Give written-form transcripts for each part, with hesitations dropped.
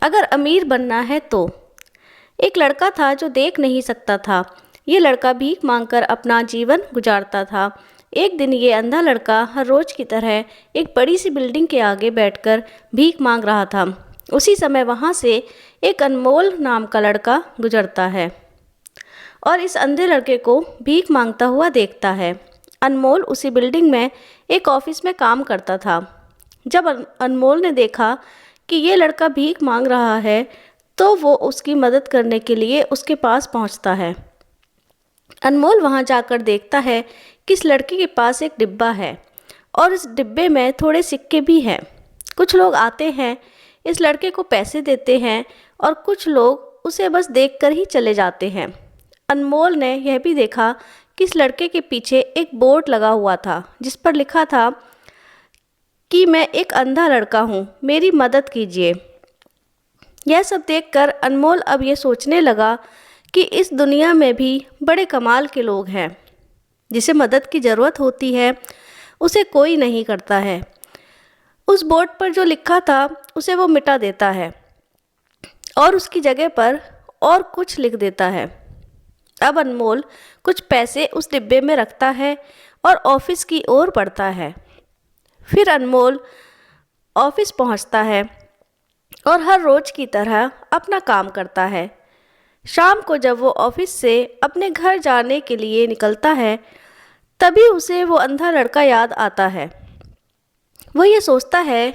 अगर अमीर बनना है तो। एक लड़का था जो देख नहीं सकता था। ये लड़का भीख मांगकर अपना जीवन गुजारता था। एक दिन ये अंधा लड़का हर रोज़ की तरह एक बड़ी सी बिल्डिंग के आगे बैठकर भीख मांग रहा था। उसी समय वहाँ से एक अनमोल नाम का लड़का गुजरता है और इस अंधे लड़के को भीख मांगता हुआ देखता है। अनमोल उसी बिल्डिंग में एक ऑफिस में काम करता था। जब अनमोल ने देखा कि ये लड़का भीख मांग रहा है तो वो उसकी मदद करने के लिए उसके पास पहुंचता है। अनमोल वहां जाकर देखता है कि इस लड़के के पास एक डिब्बा है और इस डिब्बे में थोड़े सिक्के भी हैं। कुछ लोग आते हैं, इस लड़के को पैसे देते हैं और कुछ लोग उसे बस देखकर ही चले जाते हैं। अनमोल ने यह भी देखा कि इस लड़के के पीछे एक बोर्ड लगा हुआ था जिस पर लिखा था कि मैं एक अंधा लड़का हूँ, मेरी मदद कीजिए। यह सब देखकर अनमोल अब ये सोचने लगा कि इस दुनिया में भी बड़े कमाल के लोग हैं। जिसे मदद की ज़रूरत होती है उसे कोई नहीं करता है। उस बोर्ड पर जो लिखा था उसे वो मिटा देता है और उसकी जगह पर और कुछ लिख देता है। अब अनमोल कुछ पैसे उस डिब्बे में रखता है और ऑफिस की ओर बढ़ता है। फिर अनमोल ऑफिस पहुंचता है और हर रोज़ की तरह अपना काम करता है। शाम को जब वो ऑफिस से अपने घर जाने के लिए निकलता है तभी उसे वो अंधा लड़का याद आता है। वो ये सोचता है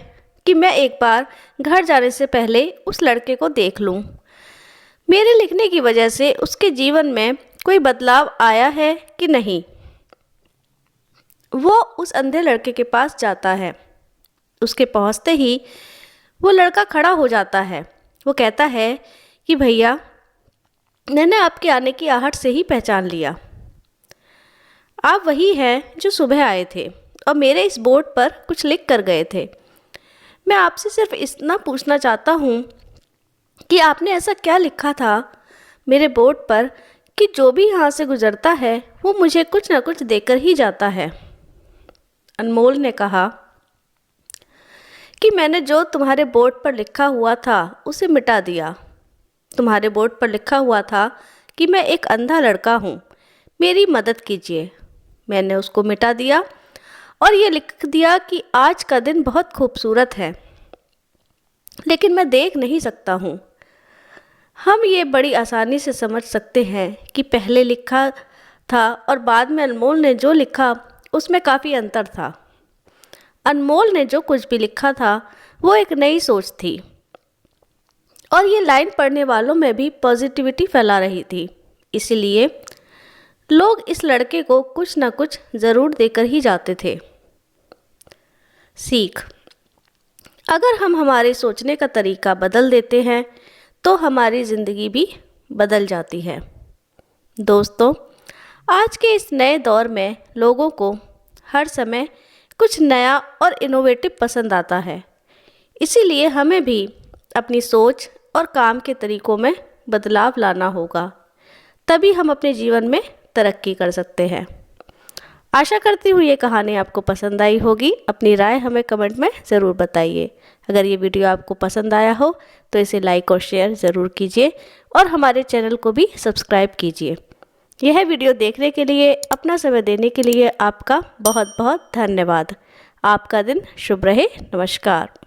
कि मैं एक बार घर जाने से पहले उस लड़के को देख लूँ। मेरे लिखने की वजह से उसके जीवन में कोई बदलाव आया है कि नहीं। वो उस अंधे लड़के के पास जाता है। उसके पहुंचते ही वो लड़का खड़ा हो जाता है। वो कहता है कि भैया, मैंने आपके आने की आहट से ही पहचान लिया। आप वही हैं जो सुबह आए थे और मेरे इस बोर्ड पर कुछ लिख कर गए थे। मैं आपसे सिर्फ इतना पूछना चाहता हूँ कि आपने ऐसा क्या लिखा था मेरे बोर्ड पर कि जो भी यहाँ से गुजरता है वो मुझे कुछ ना कुछ देकर ही जाता है। अनमोल ने कहा कि मैंने जो तुम्हारे बोर्ड पर लिखा हुआ था उसे मिटा दिया। तुम्हारे बोर्ड पर लिखा हुआ था कि मैं एक अंधा लड़का हूँ, मेरी मदद कीजिए। मैंने उसको मिटा दिया और ये लिख दिया कि आज का दिन बहुत खूबसूरत है, लेकिन मैं देख नहीं सकता हूँ। हम ये बड़ी आसानी से समझ सकते हैं कि पहले लिखा था और बाद में अनमोल ने जो लिखा उसमें काफ़ी अंतर था। अनमोल ने जो कुछ भी लिखा था वो एक नई सोच थी और ये लाइन पढ़ने वालों में भी पॉजिटिविटी फैला रही थी। इसीलिए लोग इस लड़के को कुछ ना कुछ ज़रूर देकर ही जाते थे। सीख: अगर हम हमारे सोचने का तरीका बदल देते हैं तो हमारी ज़िंदगी भी बदल जाती है। दोस्तों, आज के इस नए दौर में लोगों को हर समय कुछ नया और इनोवेटिव पसंद आता है। इसीलिए हमें भी अपनी सोच और काम के तरीक़ों में बदलाव लाना होगा, तभी हम अपने जीवन में तरक्की कर सकते हैं। आशा करती हूँ ये कहानी आपको पसंद आई होगी। अपनी राय हमें कमेंट में ज़रूर बताइए। अगर ये वीडियो आपको पसंद आया हो तो इसे लाइक और शेयर ज़रूर कीजिए और हमारे चैनल को भी सब्सक्राइब कीजिए। यह वीडियो देखने के लिए, अपना समय देने के लिए आपका बहुत बहुत धन्यवाद। आपका दिन शुभ रहे। नमस्कार।